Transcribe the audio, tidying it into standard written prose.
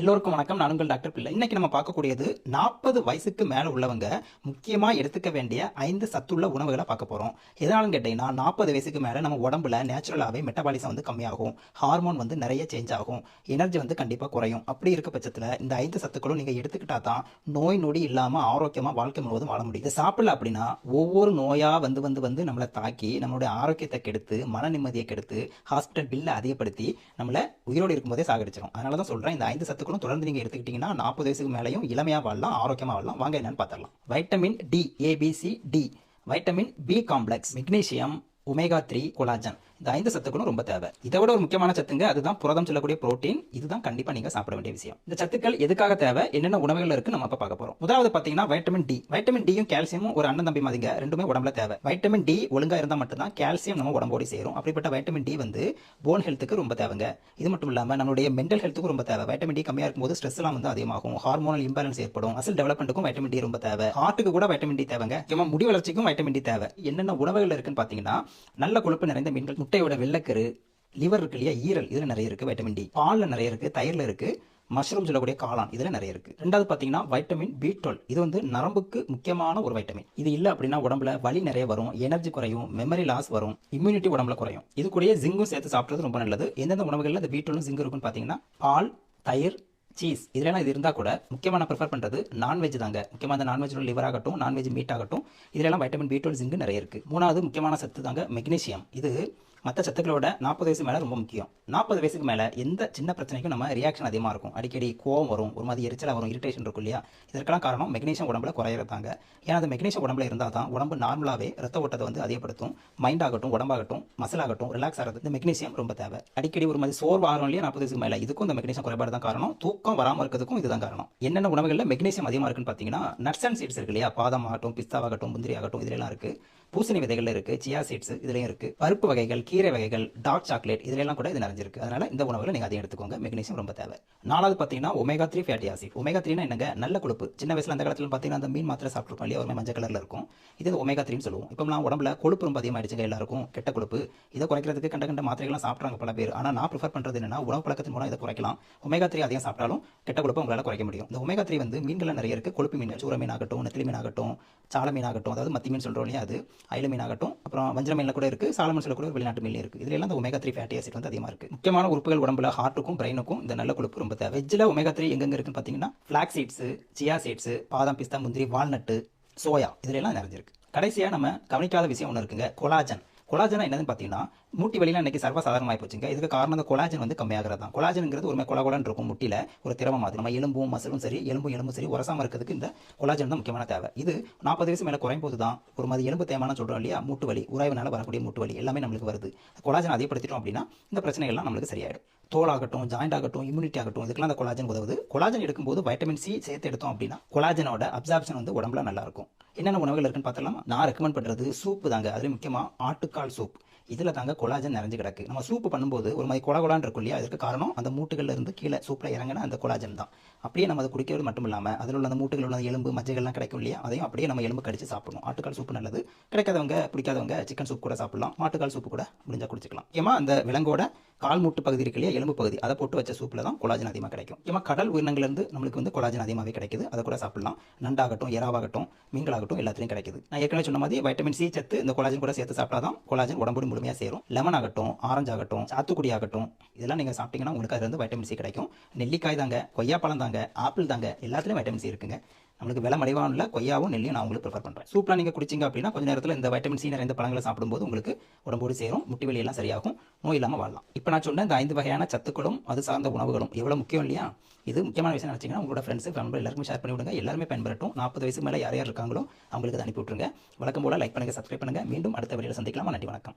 எல்லோருக்கும் வணக்கம். நான் உங்கள் டாக்டர் பிள்ளை. இன்னைக்கு நம்ம பார்க்கக்கூடியது 40 வயசுக்கு மேல உள்ளவங்க முக்கியமா எடுத்துக்க வேண்டிய 5 சத்துள்ள உணவுகளை பார்க்க போறோம். எதனாலும் கேட்டீங்கன்னா 40 வயசுக்கு மேல நம்ம உடம்புல நேச்சுரலாவே மெட்டபாலிசம் வந்து கம்மியாகும், ஹார்மோன் வந்து நிறைய சேஞ்ச் ஆகும், எனர்ஜி வந்து கண்டிப்பா குறையும். அப்படி இருக்க பட்சத்துல இந்த 5 சத்துக்களும் நீங்க எடுத்துக்கிட்டா தான் நோய் நொடி இல்லாம ஆரோக்கியமா வாழ்க்கை முழுவதும் வாழ முடியும். இதை சாப்பிடல அப்படின்னா ஒவ்வொரு நோயா வந்து நம்மளை தாக்கி நம்மளுடைய ஆரோக்கியத்தை கெடுத்து மன நிம்மதியை கெடுத்து ஹாஸ்பிட்டல் பில்லை அதிகப்படுத்தி நம்மளை உயிரோடு இருக்கும்போதே சாகடிச்சிடும். அதனாலதான் சொல்றேன், இந்த 5 சத்துக்களும் தொடர்ந்து நீங்க எடுத்துக்கிட்டீங்கன்னா 40 வயசுக்கு மேலையும் இளமையா வாழலாம், ஆரோக்கியமா வாழலாம். வாங்க என்னன்னு பார்த்தரலாம். Vitamin D, ABC, vitamin B complex, magnesium, omega 3, collagen. இந்த 5 சத்துக்களும் ரொம்ப தேவை. இதை விட ஒரு முக்கியமான சத்துங்க, அதுதான் புரதம் சொல்லக்கூடிய புரோட்டீன். இதுதான் கண்டிப்பா நீங்க சாப்பிட வேண்டிய விஷயம். இந்த சத்துக்கள் எதுக்காக தேவை, என்னென்ன உணவுகள் இருக்கு நம்ம பார்க்க போறோம். முதலாவது பாத்தீங்கன்னா வைட்டமின் டி. வைட்டமின் டியும் கால்சியமும் ஒரு அண்ணன் தம்பி மாதிரிங்க, ரெண்டுமே உடம்புல தேவை. வைட்டமின் டி ஒழுங்கா இருந்தா மட்டும்தான் கால்சியம் நம்ம உடம்போடு சேரும். அப்படிப்பட்ட வைட்டமின் டி வந்து போன் ஹெல்த்துக்கு ரொம்ப தேவைங்க. இது மட்டும் இல்லாம நம்மளுடைய மென்டல் ஹெல்த்துக்கும் ரொம்ப தேவை. வைட்டமின் டி கம்மியா இருக்கும்போது ஸ்ட்ரெஸ் எல்லாம் வந்து அதிகமாகும், ஹார்மோனல் இம்பேலன்ஸ் ஏற்படும், மசில் டெவலப்மெண்ட்டுக்கும் வைட்டமின் டி ரொம்ப தேவை. ஹார்ட்டுக்கு கூட வைட்டமின் டி தேவைங்க. முக்கியமா முடி வளர்ச்சிக்கும் வைட்டமின் டி தேவை. என்னென்ன உணவுகள் இருக்குன்னு பாத்தீங்கன்னா நல்ல கொழுப்பு நிறைந்த மீன்கள், முட்டையோட வெள்ளக்கரு, லிவர் இருக்கு இல்லையா, ஈரல், இதுல நிறைய இருக்கு வைட்டமின் டி. பால்ல நிறைய இருக்கு, தயிர்ல இருக்கு, மஷ்ரூம் சொல்லக்கூடிய காளான், இதுல நிறைய இருக்கு. ரெண்டாவது பாத்தீங்கன்னா வைட்டமின் B12. இது வந்து நரம்புக்கு முக்கியமான ஒரு வைட்டமின். இது இல்ல அப்படின்னா உடம்புல வலி நிறைய வரும், எனர்ஜி குறையும், மெமரி லாஸ் வரும், இம்யூனிட்டி உடம்புல குறையும். இது கூடயே ஜிங்கும் சேர்த்து சாப்பிட்றது ரொம்ப நல்லது. எந்தெந்த உணவுகள்ல இந்த B12 ஜிங்க் இருக்குன்னு பாத்தீங்கன்னா பால், தயிர், சீஸ், இதெல்லாம் இது இருந்தால் கூட முக்கியமாக நான் ப்ரிஃபர் பண்ணுறது நான்வெஜ் தாங்க. முக்கியமாக அந்த நான்வெஜ் லிவர் ஆகட்டும், நான்வெஜ் மீட் ஆகட்டும், இதெல்லாம் வைட்டமின் B12 ஜிங்க் நிறைய இருக்குது. மூணாவது முக்கியமான சத்து தாங்க மெக்னீசியம். இது மற்ற சத்துக்களோட 40 வயசு மேலே ரொம்ப முக்கியம். 40 வயசுக்கு மேலே எந்த சின்ன பிரச்சனைக்கும் நம்ம ரியாக்ஷன் அதிகமாக இருக்கும். அடிக்கடி கோவம் வரும், ஒரு மாதிரி எரிச்சலாக வரும், இரிட்டேஷன் இருக்கும் இல்லையா. இதற்கெல்லாம் காரணம் மெக்னீசியம் உடம்புல குறையிறதாங்க. ஏன்னா அந்த மெக்னீசியம் உடம்புல இருந்தால் தான் உடம்பு நார்மலாகவே ரத்த ஓட்டத்தை வந்து அதிகப்படுத்தும். மைண்ட் ஆகட்டும், உடம்பாகட்டும், மசில் ஆகட்டும் ரிலாக்ஸ் ஆகிறது இந்த மெக்னீசியம் ரொம்ப தேவை. அடிக்கடி ஒரு மாதிரி சோர்வு ஆகும் இல்லையா 40 வயசுக்கு மேலே, இதுக்கும் இந்த மெக்னீசியம் குறைபாடு தான் காரணம். தூக்கம் வராமல் இருக்கிறதுக்கும் இதுதான் காரணம். என்னென்ன உணவுகளில் மெக்னீசியம் அதிகமாக இருக்குன்னு பார்த்தீங்கன்னா நட்ஸ் அண்ட் சீட்ஸ் இருக்கு இல்லையா, பாதம் ஆகட்டும், பிஸ்தாவாகட்டும், முந்திரி ஆகட்டும், இதெல்லாம் இருக்கு. பூசணி விதைகள் இருக்கு, சியா சீட்ஸ் இதுலயும் இருக்கு. பருப்பு வகைகள், கீரை வகைகள், டார்க் சாக்லேட் இதெல்லாம் கூட இது நிறைஞ்சிருக்கு. அதனால இந்த உணவுகளை நீங்க அதிகம் எடுத்துக்கோங்க, மெக்னீசியம் ரொம்ப தேவை. நாலாவது பாத்தீங்கன்னா ஒமேகா 3 ஃபேட்டி ஆசிட். ஒமேகா 3 என்னங்க, நல்ல கொழுப்பு. சின்ன வயசுல அந்த காலத்துல பாத்தீங்கன்னா அந்த மீன் மாத்திரை சாப்பிட்டுருப்போம் இல்லையா, ஒரு மஞ்சள் கலர்ல இருக்கும். இது ஒமேகா 3 சொல்லுவோம். இப்போ உடம்புல கொழுப்பு ரொம்ப அதிகமாயிடுச்சுங்க எல்லாருக்கும், கெட்ட கொழுப்பு. இதை குறைக்கிறதுக்கு கண்ட மாத்திரைகள்லாம் சாப்பிட்றாங்க பல பேர். ஆனா நான் ப்ரிஃபர் பண்றது என்னன்னா, உணவு பழக்கத்தின் மூலம் இதை குறைக்கலாம். ஒமேகா 3 அதிகம் சாப்பிட்டாலும் கெட்ட கொழுப்பு உங்களால குறைக்க முடியும். இந்த ஒமேகா 3 வந்து மீன்கள் நிறைய இருக்கு. கொழுப்பு மீன், சூர மீன் ஆகட்டும், நெத்திலி மீன் ஆகட்டும், சால மீன் ஆகட்டும், அதாவது மத்தி மீன் சொல்றோம் இல்லையா, அது அயில மீன் ஆகட்டும், அப்புறம் வஞ்சர மீன்ல கூட இருக்கு, சாலமன்ஸ்ல கூட ஒரு வெளிநாட்டு மீன் இருக்கு. இதுல எல்லாம் இந்த ஒமேகா 3 ஃபேட்டி ஆசிட் வந்து அதிகமா இருக்கு. முக்கியமான உறுப்புகள் உடம்புல ஹார்ட்டுக்கும் பிரெயினுக்கும் இந்த நல்ல கொழுப்பு ரொம்ப தேவை. வெஜ்ல ஒமேகா 3 எங்க இருக்குன்னு பாத்தீங்கன்னா ஃபிளாக்ஸ் சீட்ஸ், சியா சீட்ஸ், பாதாம், பிஸ்தா, முந்திரி, வால்நட்டு, சோயா இதுல எல்லாம் நிறைஞ்சிருக்கு. கடைசியா நம்ம கவனிக்காத விஷயம் ஒன்று இருக்குங்க, கொலாஜன். கொலாஜன் என்னதுன்னு பார்த்தீங்கன்னா மூட்டி வலிலாம் இன்னைக்கு சர்வசாதாரணமாகி போச்சுங்க. இதுக்கு காரணம் அந்த கொலாஜன் வந்து கம்மியாகிறது தான். கொலாஜன்ங்கிறது ஒரு கொலகொலன்னு இருக்கும், முட்டில ஒரு திரவம் மாதிரி. நம்ம எலும்பும் மசிலும் சரி, எலும்பும் சரி உரசாம இருக்கிறதுக்கு இந்த கொலாஜன் தான் முக்கியமான தேவை. இது 40 வயசு மேலே குறையும் போது தான் ஒரு மாதிரி எலும்பு தேய்மானம் சொல்றோம் இல்லையா, மூட்டு வலி, உராய்வுனால வரக்கூடிய மூட்டு வலி எல்லாமே நம்மளுக்கு வருது. கொலாஜன் அதிகப்படுத்திட்டோம் அப்படின்னா இந்த பிரச்சனைகள்லாம் நம்மளுக்கு சரியாயிடும். தோல் ஆகட்டும், ஜாயிண்ட் ஆகட்டும், இம்யூனிட்டி ஆகட்டும், இதுக்கெல்லாம் அந்த கொலாஜன் உதவுது. கொலாஜன் எடுக்கும்போது வைட்டமின் சி சேர்த்து எடுத்தோம் அப்படின்னா கொலாஜனோட அப்சார்ப்ஷன் வந்து உடம்புல நல்லா இருக்கும். என்னென்ன உணவுகள் இருக்குன்னு பார்த்தலாம். நான் ரெக்கமெண்ட் பண்றது சூப்பு தாங்க. அதுல முக்கியமா ஆட்டுக்கால் சூப். இதுல தாங்க கொலாஜன் நிறைஞ்சு கிடக்கு. நம்ம சூப் பண்ணும்போது ஒரு மாதிரி கொலகொலான்னு இருக்கும் இல்லையா, அதுக்கு காரணம் அந்த மூட்டுகள்ல இருந்து கீழே சூப்ல இறங்கின அந்த கொலாஜன் தான். அப்படியே நம்ம அதை குடிக்கிறது மட்டும் இல்லாம அதில் உள்ள அந்த மூட்டுகள் உள்ள எலும்பு மஜ்ஜைகள்லாம் கிடைக்கும் இல்லையா, அதையும் அப்படியே நம்ம எலும்பு கடிச்சு சாப்பிடணும். ஆட்டுக்கால் சூப்பு நல்லது. கிடைக்காதவங்க, பிடிக்காதவங்க சிக்கன் சூப் கூட சாப்பிடலாம், மாட்டுக்கால் சூப்பு கூட முடிஞ்சா குடிச்சிக்கலாம். முக்கியமா அந்த விலங்கோட கால் மூட்டு பகுதி இருக்கு இல்லையா, எலும்பு பகுதி, அதை போட்டு வச்ச சூப்ல தான் கொலாஜன் அதிகமாக கிடைக்கும். முக்கியமா கடல் உயிரினங்கள்ல இருந்து நம்மளுக்கு வந்து கொலாஜன் அதிகமாகவே கிடைக்குது. அதை கூட சாப்பிடலாம். நண்டாகட்டும், எறாவாகட்டும், மீன்களாகட்டும் எல்லாத்துலையும் கிடைக்குது. நான் ஏற்கனவே சொன்ன மாதிரி வைட்டமின் சி சத்து இந்த கொலாஜன் கூட சேர்த்து சாப்பிட்டாதான் கொலாஜன் உடம்போடு முழுமையாக சேரும். லெமன் ஆகட்டும், ஆரஞ்சு ஆகட்டும், சாத்துக்குடி ஆகட்டும், இதெல்லாம் நீங்க சாப்பிட்டீங்கன்னா உங்களுக்கு அதுல இருந்து வைட்டமின் சி கிடைக்கும். நெல்லிக்காய் தாங்க, கொய்யாப்பழம் தாங்க, ஆப்பிள் தாங்க, எல்லாத்துலயும் வைட்டமின் சி இருக்குங்க. நம்மளுக்கு விலை மலிவான கொய்யாவும் நெல்லியும் நான் உங்களுக்கு ப்ரிஃபர் பண்றேன். சூப்லாம் நீங்க குடிச்சிங்க அப்படின்னா கொஞ்ச நேரத்தில் இந்த வைட்டமின் சி நிறைந்த பழங்களை சாப்பிடும்போது உங்களுக்கு உடம்போடு சேரும், முட்டி வலி எல்லாம் சரியாகும், நோய் இல்லாமல் வாழலாம். இப்போ நான் சொன்ன இந்த 5 வகையான சத்துக்களும் அது சார்ந்த உணவுகளும் எவ்வளவு முக்கியம் இல்லையா. இது முக்கியமான விஷயம் நினைச்சீங்கன்னா உங்களோட ஃப்ரெண்ட்ஸ் ஃபேமிலி எல்லாருமே ஷேர் பண்ணி விடுங்க. எல்லாருமே பயன்பெறட்டும். 40 வயசுக்கு மேலே யார் யார் இருக்காங்களோ அவங்களுக்கு அதை அனுப்பி விட்டுருங்க. வழக்கம் போல லைக் பண்ணுங்க, சப்ஸ்கிரைப் பண்ணுங்க. மீண்டும் அடுத்த வீடியோவில் சந்திக்கலாம். நன்றி, வணக்கம்.